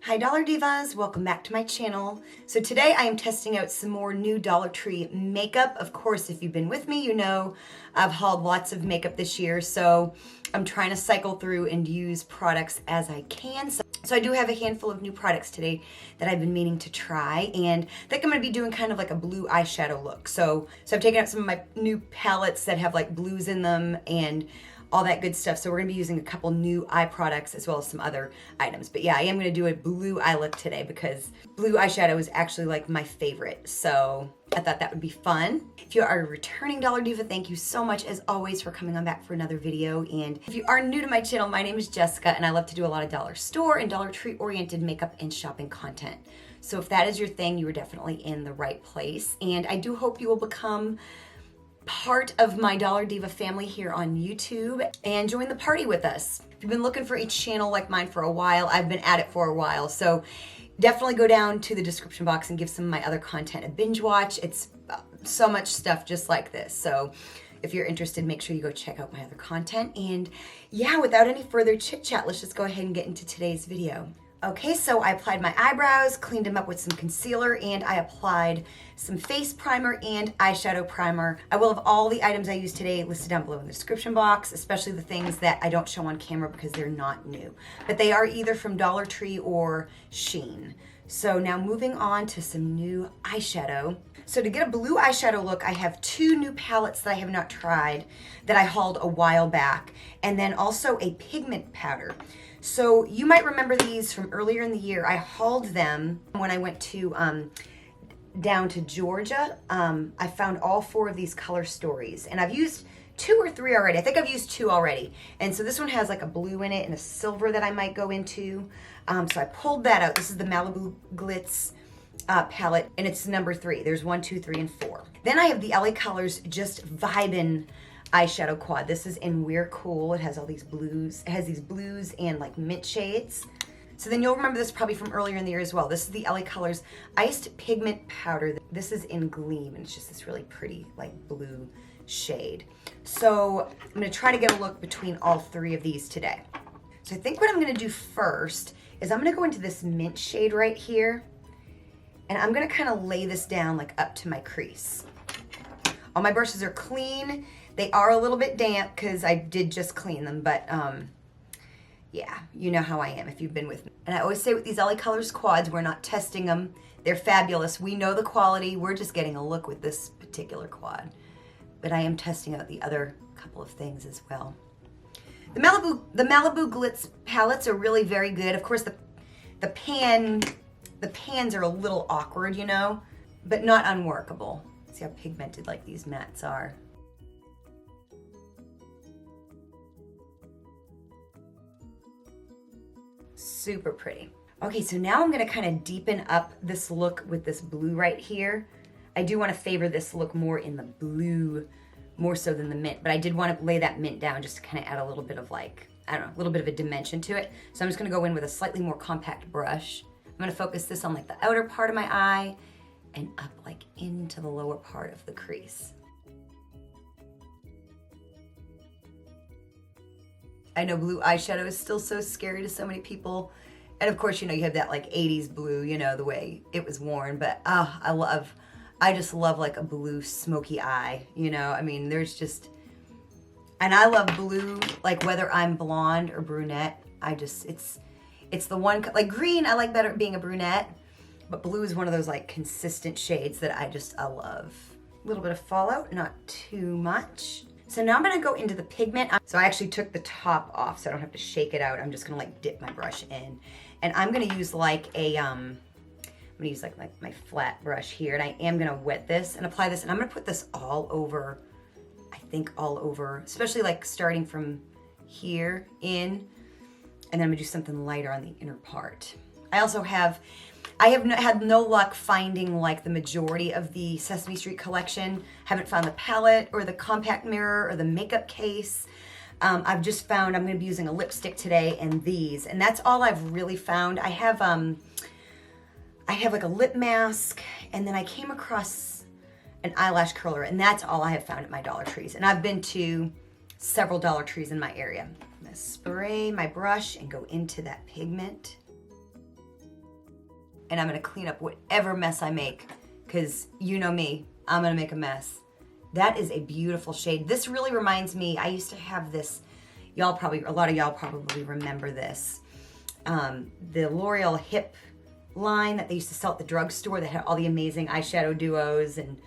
Hi Dollar Divas, welcome back to my channel. So today I am testing out some more new Dollar Tree makeup. Of course, if you've been with me, you know I've hauled lots of makeup this year, so I'm trying to cycle through and use products as I can. So I do have a handful of new products today that I've been meaning to try, and I think I'm going to be doing kind of like a blue eyeshadow look. So I've taken out some of my new palettes that have like blues in them and all that good stuff. So we're gonna be using a couple new eye products as well as some other items. But yeah, I am gonna do a blue eye look today because blue eyeshadow is actually like my favorite. So I thought that would be fun. If you are a returning Dollar Diva, thank you so much as always for coming on back for another video. And if you are new to my channel, my name is Jessica and I love to do a lot of dollar store and Dollar Tree oriented makeup and shopping content. So if that is your thing, you are definitely in the right place. And I do hope you will become part of my Dollar Diva family here on YouTube and join the party with us. If you've been looking for a channel like mine for a while, I've been at it for a while, so definitely go down to the description box and give some of my other content a binge watch. It's so much stuff just like this, so if you're interested, make sure you go check out my other content. And yeah, without any further chit chat, let's just go ahead and get into today's video. Okay, so I applied my eyebrows, cleaned them up with some concealer, and I applied some face primer and eyeshadow primer. I will have all the items I used today listed down below in the description box, especially the things that I don't show on camera because they're not new. But they are either from Dollar Tree or Shein. So now moving on to some new eyeshadow. So to get a blue eyeshadow look, I have two new palettes that I have not tried that I hauled a while back, and then also a pigment powder. So you might remember these from earlier in the year. I hauled them when I went to down to Georgia. I found all four of these color stories, and I've used 2 or 3 already. I think I've used 2 already. And so this one has like a blue in it and a silver that I might go into. So I pulled that out. This is the Malibu Glitz palette, and it's number 3. There's 1, 2, 3, and 4. Then I have the LA Colors Just Vibin eyeshadow quad. This is in We're Cool. It has all these blues. It has these blues and like mint shades. So then you'll remember this probably from earlier in the year as well. This is the LA Colors Iced Pigment Powder. This is in Gleam, and it's just this really pretty like blue shade. So I'm gonna try to get a look between all 3 of these today. So I think what I'm gonna do first is I'm gonna go into this mint shade right here, and I'm gonna kind of lay this down like up to my crease. All my brushes are clean. They are a little bit damp because I did just clean them, but yeah, you know how I am if you've been with me. And I always say with these LA Colors quads, we're not testing them. They're fabulous. We know the quality. We're just getting a look with this particular quad. But I am testing out the other couple of things as well. The Malibu Glitz palettes are really very good. Of course, the pans are a little awkward, you know, but not unworkable. See how pigmented like these mattes are. Super pretty. Okay, so now I'm gonna kind of deepen up this look with this blue right here. I do want to favor this look more in the blue, more so than the mint, but I did want to lay that mint down just to kind of add a little bit of like, I don't know, a little bit of a dimension to it. So I'm just gonna go in with a slightly more compact brush. I'm gonna focus this on like the outer part of my eye and up like into the lower part of the crease. I know blue eyeshadow is still so scary to so many people. And of course, you know, you have that like 80s blue, you know, the way it was worn, but I just love like a blue smoky eye, you know, I mean, there's just, and I love blue, like whether I'm blonde or brunette, it's the one, like green, I like better being a brunette, but blue is one of those like consistent shades that I love. A little bit of fallout, not too much. So now I'm gonna go into the pigment. So I actually took the top off so I don't have to shake it out. I'm just gonna like dip my brush in. And I'm gonna use like a, I'm gonna use like my flat brush here, and I am gonna wet this and apply this, and I'm gonna put this all over, I think all over, especially like starting from here in, and then I'm gonna do something lighter on the inner part. I have had no luck finding like the majority of the Sesame Street collection. Haven't found the palette or the compact mirror or the makeup case. I've just found I'm going to be using a lipstick today and these, and that's all I've really found. I have like a lip mask, and then I came across an eyelash curler, and that's all I have found at my Dollar Trees. And I've been to several Dollar Trees in my area. I'm going to spray my brush and go into that pigment. and I'm gonna clean up whatever mess I make, because you know me, I'm gonna make a mess. That is a beautiful shade. This really reminds me, I used to have this, a lot of y'all probably remember this. The L'Oreal Hip line that they used to sell at the drugstore that had all the amazing eyeshadow duos, and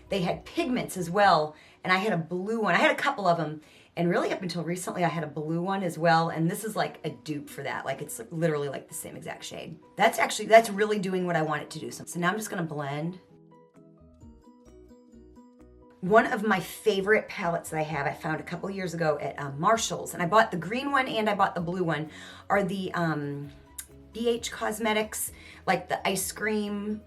they had pigments as well. And I had a blue one. I had a couple of them, and really up until recently I had a blue one as well, and this is like a dupe for that. Like it's literally like the same exact shade. That's really doing what I want it to do. So now I'm just gonna blend. One of my favorite palettes that I found a couple years ago at Marshall's, and I bought the green one and I bought the blue one, are the BH Cosmetics, like the ice cream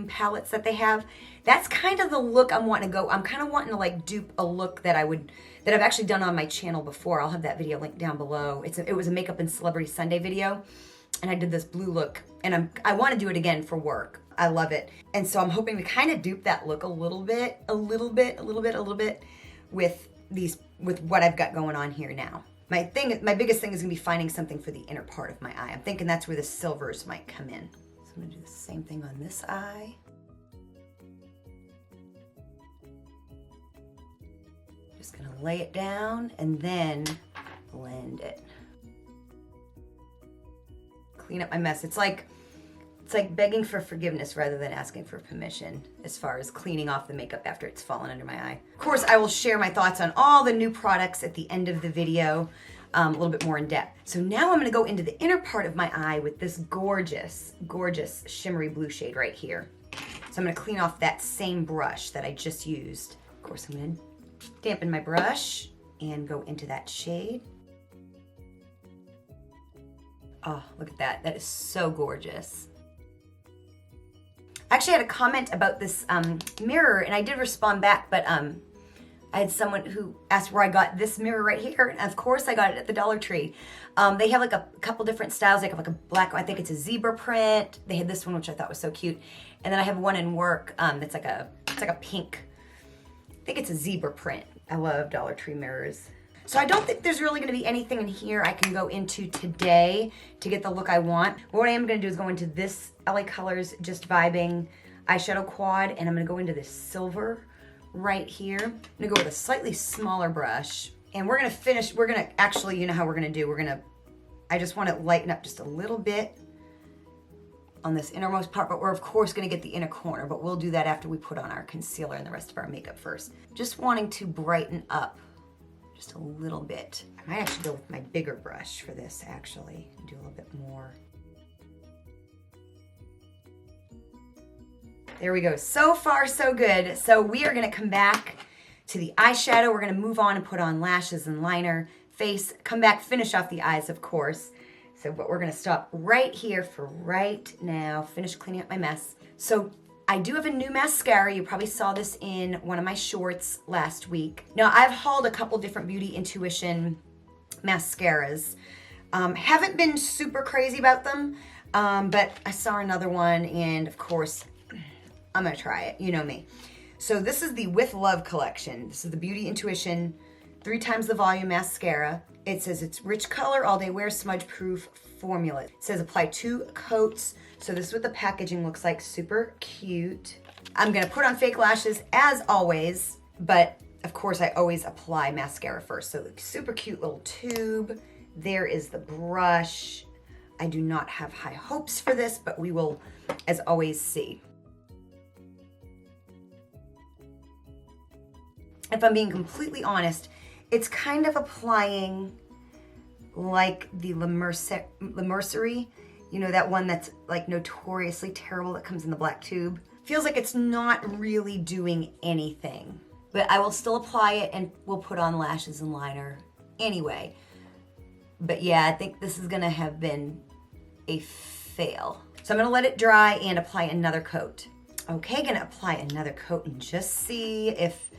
palettes that they have. That's kind of the look I'm wanting to go. I'm kind of wanting to like dupe a look that I've actually done on my channel before. I'll have that video linked down below. It was a Makeup and Celebrity Sunday video, and I did this blue look, and I want to do it again for work. I love it. And so I'm hoping to kind of dupe that look a little bit with what I've got going on here now. My biggest thing is gonna be finding something for the inner part of my eye. I'm thinking that's where the silvers might come in. So I'm gonna do the same thing on this eye. Just gonna lay it down and then blend it. Clean up my mess. It's like begging for forgiveness rather than asking for permission as far as cleaning off the makeup after it's fallen under my eye. Of course, I will share my thoughts on all the new products at the end of the video, a little bit more in depth. So now I'm gonna go into the inner part of my eye with this gorgeous, gorgeous shimmery blue shade right here. So I'm gonna clean off that same brush that I just used. Of course, I'm gonna dampen my brush and go into that shade. Oh, look at that. That is so gorgeous. I actually had a comment about this mirror, and I did respond back, but I had someone who asked where I got this mirror right here, and of course I got it at the Dollar Tree. They have like a couple different styles. They have like a black, I think it's a zebra print. They had this one, which I thought was so cute. And then I have one in work that's like it's like a pink, I think it's a zebra print. I love Dollar Tree mirrors. So I don't think there's really gonna be anything in here I can go into today to get the look I want. But what I am gonna do is go into this LA Colors Just Vibing eyeshadow quad, and I'm gonna go into this silver right here. I'm gonna go with a slightly smaller brush, and we're gonna actually, you know how we're gonna do, I just wanna lighten up just a little bit on this innermost part, but we're of course gonna get the inner corner, but we'll do that after we put on our concealer and the rest of our makeup first. Just wanting to brighten up just a little bit. I might actually go with my bigger brush for this actually, and do a little bit more. There we go. So far, so good. So we are gonna come back to the eyeshadow. We're gonna move on and put on lashes and liner, face, come back, finish off the eyes, of course. So, but we're gonna stop right here for right now, finish cleaning up my mess. So I do have a new mascara. You probably saw this in one of my shorts last week. Now, I've hauled a couple different Beauty Intuition mascaras. Haven't been super crazy about them, but I saw another one, and of course, I'm gonna try it. You know me. So this is the With Love collection. This is the Beauty Intuition 3 times the volume mascara. It says it's rich color, all day wear, smudge proof formula. It says apply 2 coats. So this is what the packaging looks like, super cute. I'm gonna put on fake lashes as always, but of course I always apply mascara first. So super cute little tube. There is the brush. I do not have high hopes for this, but we will, as always, see. If I'm being completely honest, it's kind of applying like the La Mercerie, you know, that one that's like notoriously terrible that comes in the black tube. Feels like it's not really doing anything, but I will still apply it and we'll put on lashes and liner anyway. But yeah, I think this is gonna have been a fail. So I'm gonna let it dry and apply another coat. Okay, gonna apply another coat and just see if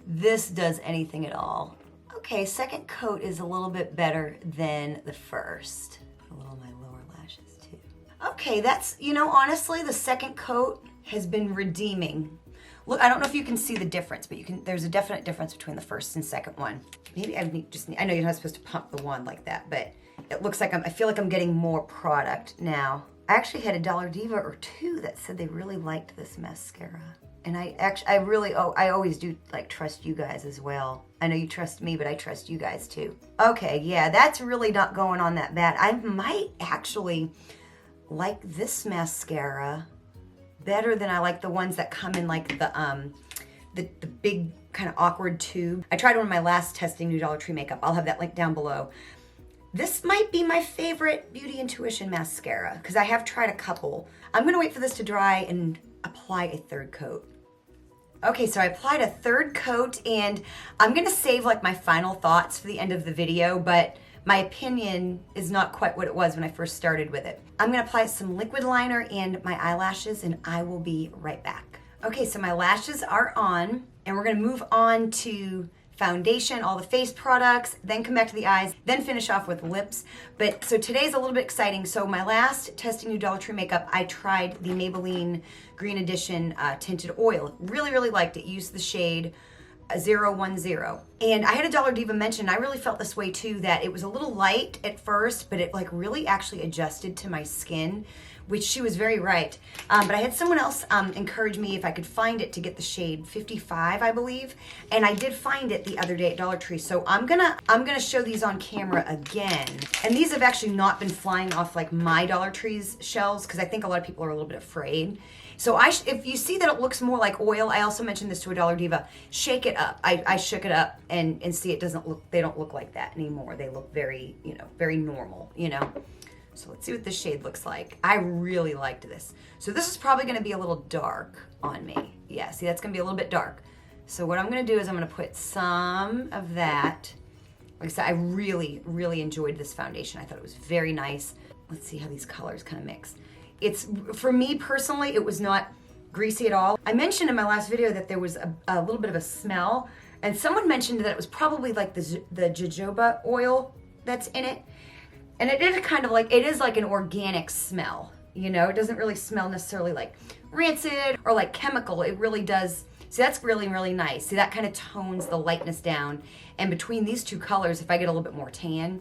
this does anything at all. Okay, second coat is a little bit better than the first. Put a little on my lower lashes too. Okay, that's, you know, honestly, the second coat has been redeeming. Look, I don't know if you can see the difference, but there's a definite difference between the first and second one. Maybe I I know you're not supposed to pump the wand like that, but it looks like I feel like I'm getting more product now I actually had a Dollar Diva or two that said they really liked this mascara. And I always do like trust you guys as well. I know you trust me, but I trust you guys too. Okay, yeah, that's really not going on that bad. I might actually like this mascara better than I like the ones that come in like the big kind of awkward tube. I tried one of my last testing New Dollar Tree makeup. I'll have that link down below. This might be my favorite Beauty Intuition mascara because I have tried a couple. I'm gonna wait for this to dry and apply a third coat. Okay, so I applied a third coat and I'm gonna save like my final thoughts for the end of the video, but my opinion is not quite what it was when I first started with it. I'm gonna apply some liquid liner and my eyelashes and I will be right back. Okay, so my lashes are on and we're gonna move on to foundation, all the face products, then come back to the eyes, then finish off with lips. But so today's a little bit exciting. So my last testing New Dollar Tree makeup, I tried the Maybelline Green Edition Tinted Oil. Really, really liked it. Used the shade 010. And I had a Dollar Diva mention, I really felt this way too, that it was a little light at first, but it like really actually adjusted to my skin, which she was very right. But I had someone else encourage me if I could find it to get the shade 55, I believe. And I did find it the other day at Dollar Tree. So I'm gonna show these on camera again. And these have actually not been flying off like my Dollar Tree's shelves because I think a lot of people are a little bit afraid. So if you see that it looks more like oil, I also mentioned this to a Dollar Diva, shake it up. I shook it up and see they don't look like that anymore. They look very, very normal, So let's see what this shade looks like. I really liked this. So this is probably gonna be a little dark on me. Yeah, see, that's gonna be a little bit dark. So what I'm gonna do is I'm gonna put some of that. Like I said, I really, really enjoyed this foundation. I thought it was very nice. Let's see how these colors kind of mix. For me personally, it was not greasy at all. I mentioned in my last video that there was a little bit of a smell, and someone mentioned that it was probably like the jojoba oil that's in it. And it is kind of like, it is like an organic smell, It doesn't really smell necessarily like rancid or like chemical. It really does. See, that's really, really nice. See, that kind of tones the lightness down. And between these two colors, if I get a little bit more tan,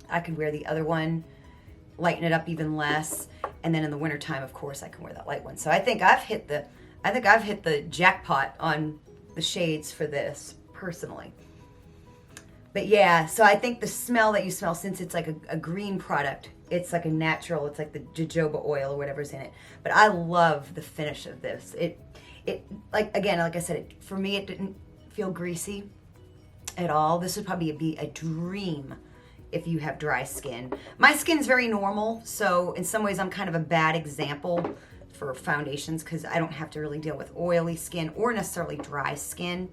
I could wear the other one, lighten it up even less. And then in the wintertime, of course, I can wear that light one. So I think I've hit the jackpot on the shades for this personally. But yeah, so I think the smell that you smell, since it's like a green product, it's like a natural, it's like the jojoba oil or whatever's in it. But I love the finish of this. It like I said, for me, it didn't feel greasy at all. This would probably be a dream if you have dry skin. My skin's very normal, so in some ways I'm kind of a bad example for foundations because I don't have to really deal with oily skin or necessarily dry skin.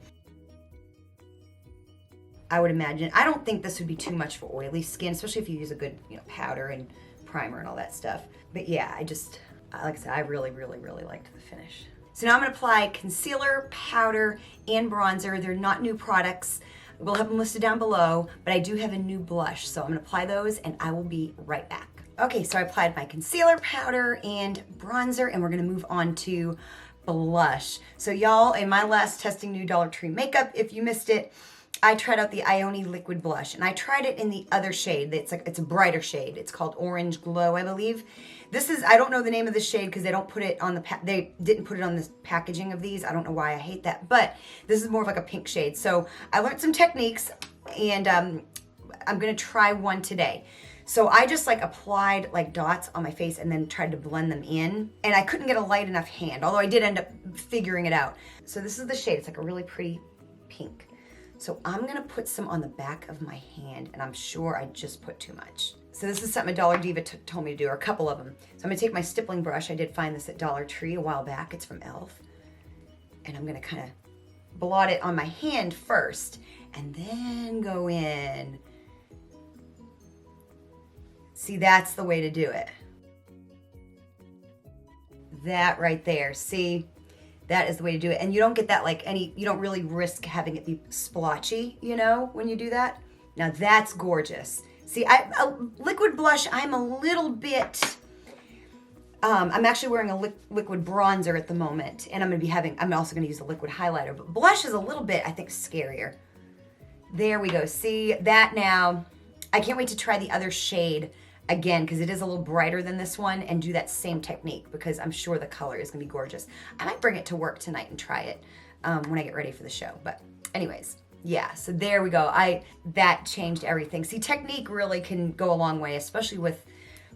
I would imagine, I don't think this would be too much for oily skin, especially if you use a good, powder and primer and all that stuff. But yeah, like I said, I really, really, really liked the finish. So now I'm gonna apply concealer, powder, and bronzer. They're not new products. We'll have them listed down below, but I do have a new blush, so I'm gonna apply those and I will be right back. Okay, so I applied my concealer, powder, and bronzer, and we're gonna move on to blush. So y'all, in my last testing New Dollar Tree makeup, if you missed it, I tried out the Ioni liquid blush, and I tried it in the other shade. It's a brighter shade. It's called Orange Glow, I believe. This is, I don't know the name of the shade because they don't put it on they didn't put it on this packaging of these. I don't know why, I hate that, but this is more of like a pink shade. So I learned some techniques, and I'm gonna try one today. So I just like applied like dots on my face and then tried to blend them in, and I couldn't get a light enough hand, although I did end up figuring it out. So this is the shade. It's like a really pretty pink. So I'm gonna put some on the back of my hand, and I'm sure I just put too much. So this is something a Dollar Diva told me to do, or a couple of them. So I'm gonna take my stippling brush. I did find this at Dollar Tree a while back. It's from e.l.f. And I'm gonna kind of blot it on my hand first, and then go in. See, that's the way to do it. That right there, see? That is the way to do it. And you don't get that you don't really risk having it be splotchy, when you do that. Now that's gorgeous. See, liquid blush, I'm a little bit, I'm actually wearing a liquid bronzer at the moment, and I'm also gonna use a liquid highlighter, but blush is a little bit, I think, scarier. There we go, see that now. I can't wait to try the other shade again, because it is a little brighter than this one, and do that same technique because I'm sure the color is gonna be gorgeous. I might bring it to work tonight and try it when I get ready for the show. But anyways, yeah, so there we go. That changed everything. See, technique really can go a long way, especially with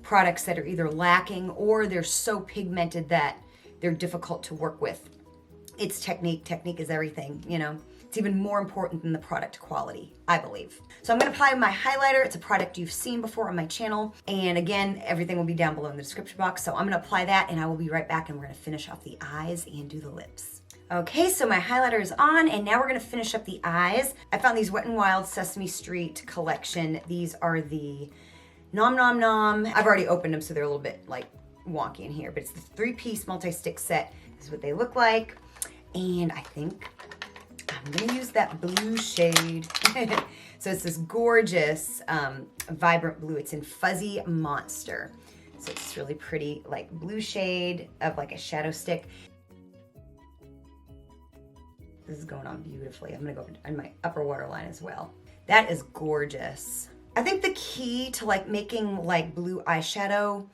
products that are either lacking or they're so pigmented that they're difficult to work with. It's technique. Technique is everything, you know. It's even more important than the product quality, I believe. So I'm gonna apply my highlighter. It's a product you've seen before on my channel. And again, everything will be down below in the description box. So I'm gonna apply that and I will be right back and we're gonna finish off the eyes and do the lips. Okay, so my highlighter is on and now we're gonna finish up the eyes. I found these Wet n Wild Sesame Street collection. These are the Nom Nom Nom. I've already opened them so they're a little bit like wonky in here, but it's the 3-piece multi-stick set. This is what they look like. And I think I'm gonna use that blue shade. So it's this gorgeous, vibrant blue. It's in Fuzzy Monster. So it's really pretty, like blue shade of like a shadow stick. This is going on beautifully. I'm gonna go on my upper waterline as well. That is gorgeous. I think the key to like making like blue eyeshadow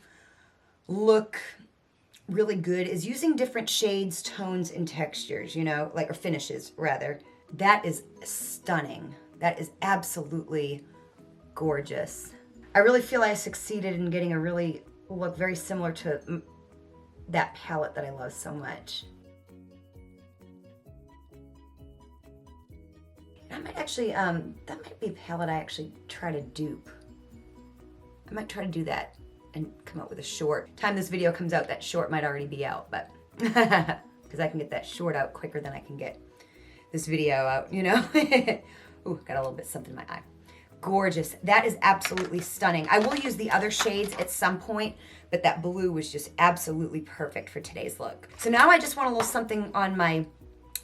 look really good is using different shades, tones, and textures, you know, like, or finishes rather. That is stunning. That is absolutely gorgeous. I really feel I succeeded in getting a really look very similar to that palette that I love so much. I might actually, that might be a palette I actually try to dupe. I might try to do that and come up with a short. Time this video comes out, that short might already be out, but because I can get that short out quicker than I can get this video out, you know? Ooh, got a little bit something in my eye. Gorgeous. That is absolutely stunning. I will use the other shades at some point, but that blue was just absolutely perfect for today's look. So now I just want a little something on my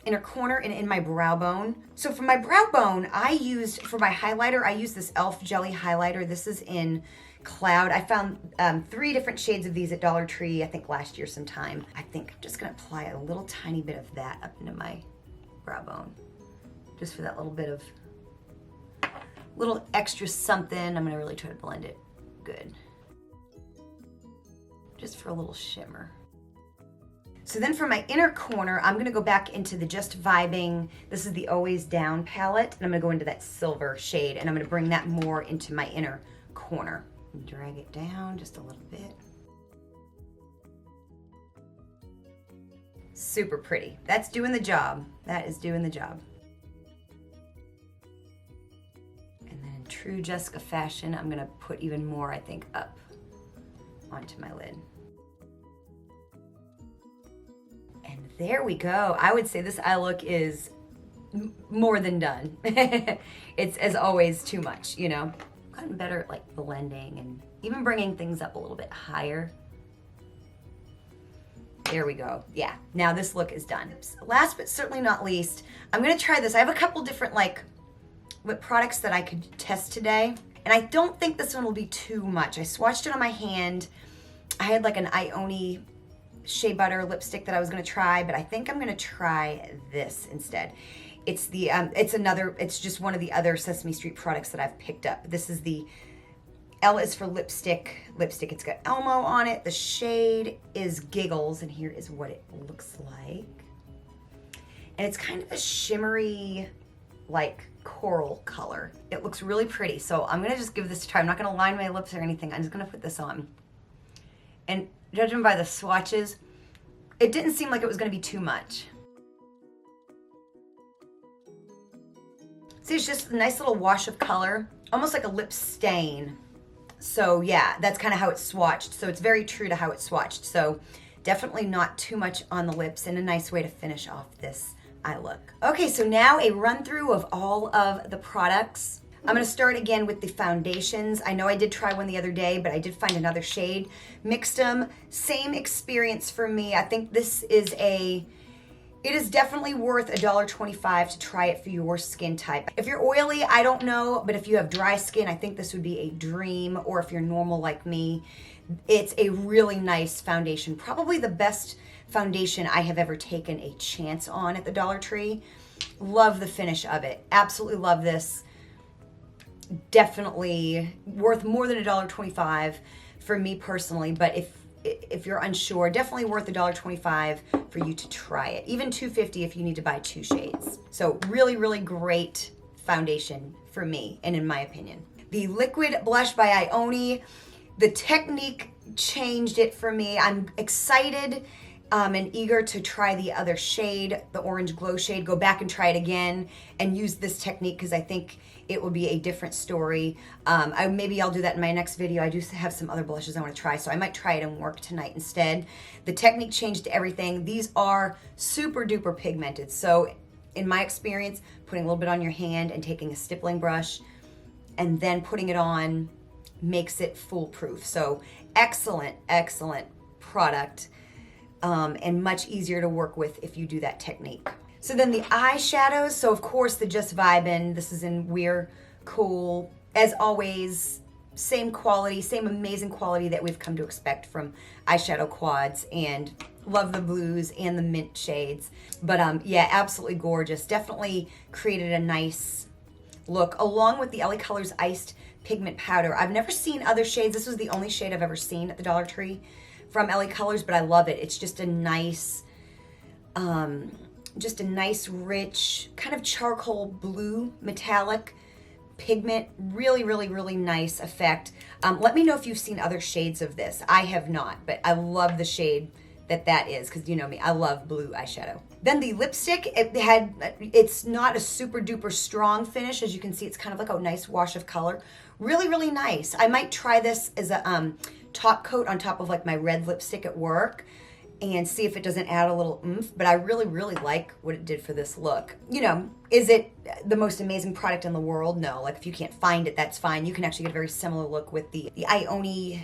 inner corner and in my brow bone. So for my brow bone, for my highlighter, I used this e.l.f. Jelly highlighter. This is in Cloud. I found 3 different shades of these at Dollar Tree, I think last year sometime. I think I'm just gonna apply a little tiny bit of that up into my brow bone, just for that little bit of, little extra something. I'm gonna really try to blend it good. Just for a little shimmer. So then for my inner corner, I'm gonna go back into the Just Vibing. This is the Always Down palette, and I'm gonna go into that silver shade, and I'm gonna bring that more into my inner corner. And drag it down just a little bit. Super pretty. That's doing the job. That is doing the job. And then in true Jessica fashion, I'm gonna put even more, I think, up onto my lid. And there we go. I would say this eye look is more than done. It's, as always, too much, you know? Gotten better at like blending and even bringing things up a little bit higher. There we go. Yeah, now this look is done. Last but certainly not least, I'm gonna try this. I have a couple different like lip products that I could test today. And I don't think this one will be too much. I swatched it on my hand. I had like an Ioni Shea Butter lipstick that I was gonna try, but I think I'm gonna try this instead. It's the, it's just one of the other Sesame Street products that I've picked up. This is the L is for lipstick. It's got Elmo on it. The shade is Giggles, and here is what it looks like. And it's kind of a shimmery, like coral color. It looks really pretty. So I'm gonna just give this a try. I'm not gonna line my lips or anything. I'm just gonna put this on. And judging by the swatches, it didn't seem like it was gonna be too much. See, it's just a nice little wash of color, almost like a lip stain. So yeah, that's kind of how it's swatched. So it's very true to how it's swatched. So definitely not too much on the lips, and a nice way to finish off this eye look. Okay, so now a run through of all of the products. I'm gonna start again with the foundations. I know I did try one the other day, but I did find another shade. Mixed them, same experience for me. I think this is it is definitely worth $1.25 to try it for your skin type. If you're oily, I don't know, but if you have dry skin, I think this would be a dream, or if you're normal like me, it's a really nice foundation. Probably the best foundation I have ever taken a chance on at the Dollar Tree. Love the finish of it. Absolutely love this. definitely worth more than $1.25 for me personally, but if you're unsure, definitely worth $1.25 for you to try it. Even $2.50 if you need to buy 2 shades. So really, really great foundation for me, and in my opinion. The liquid blush by Ioni, the technique changed it for me. I'm excited and eager to try the other shade, the orange glow shade, go back and try it again and use this technique because I think it will be a different story. Maybe I'll do that in my next video. I do have some other blushes I want to try, so I might try it and work tonight instead. The technique changed everything. These are super duper pigmented. So in my experience, putting a little bit on your hand and taking a stippling brush and then putting it on makes it foolproof. So excellent, excellent product. And much easier to work with if you do that technique. So then the eyeshadows, so of course the Just Vibin, this is in We're Cool. As always, same quality, same amazing quality that we've come to expect from eyeshadow quads, and love the blues and the mint shades. But yeah, absolutely gorgeous. Definitely created a nice look, along with the LA Colors Iced Pigment Powder. I've never seen other shades. This was the only shade I've ever seen at the Dollar Tree from LA Colors, but I love it. It's just a nice, rich, kind of charcoal blue metallic pigment. Really, really, really nice effect. Let me know if you've seen other shades of this. I have not, but I love the shade that is, because you know me, I love blue eyeshadow. Then the lipstick, it's not a super duper strong finish. As you can see, it's kind of like a nice wash of color. Really, really nice. I might try this as a top coat on top of like my red lipstick at work and see if it doesn't add a little oomph, but I really, really like what it did for this look. You know, is it the most amazing product in the world? No, like if you can't find it, that's fine. You can actually get a very similar look with the Ioni,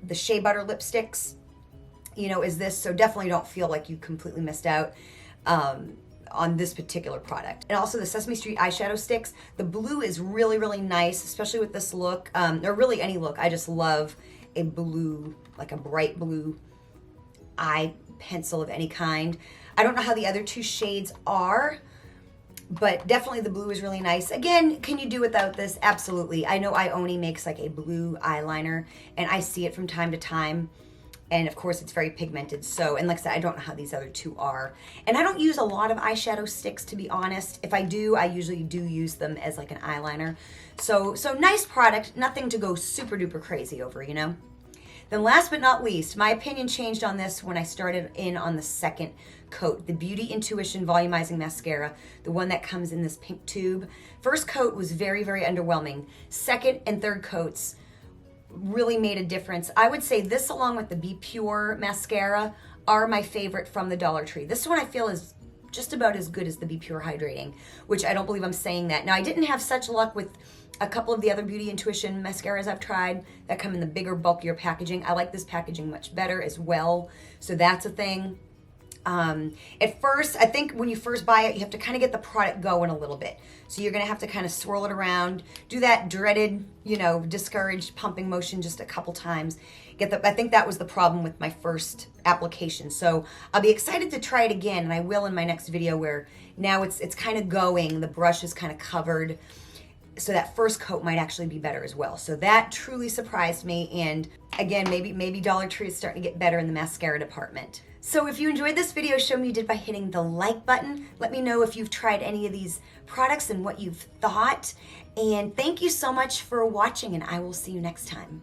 the Shea Butter lipsticks, you know, is this. So definitely don't feel like you completely missed out on this particular product. And also the Sesame Street eyeshadow sticks. The blue is really, really nice, especially with this look, or really any look. I just love a blue, like a bright blue eye pencil of any kind. I don't know how the other 2 shades are, but definitely the blue is really nice. Again, can you do without this? Absolutely. I know Ioni makes like a blue eyeliner, and I see it from time to time. And of course it's very pigmented. So, and like I said, I don't know how these other 2 are. And I don't use a lot of eyeshadow sticks, to be honest. If I do, I usually do use them as like an eyeliner. So nice product, nothing to go super duper crazy over, you know? Then last but not least, my opinion changed on this when I started in on the second coat, the Beauty Intuition Volumizing Mascara, the one that comes in this pink tube. First coat was very, very underwhelming. Second and third coats really made a difference. I would say this, along with the Be Pure mascara, are my favorite from the Dollar Tree. This one I feel is just about as good as the Be Pure Hydrating, which I don't believe I'm saying that. Now, I didn't have such luck with a couple of the other Beauty Intuition mascaras I've tried that come in the bigger, bulkier packaging. I like this packaging much better as well, so that's a thing. At first, I think when you first buy it, you have to kind of get the product going a little bit. So you're going to have to kind of swirl it around, do that dreaded, you know, discouraged pumping motion just a couple times. I think that was the problem with my first application. So I'll be excited to try it again, and I will in my next video, where now it's kind of going, the brush is kind of covered. So that first coat might actually be better as well. So that truly surprised me. And again, maybe Dollar Tree is starting to get better in the mascara department. So if you enjoyed this video, show me you did by hitting the like button. Let me know if you've tried any of these products and what you've thought. And thank you so much for watching, and I will see you next time.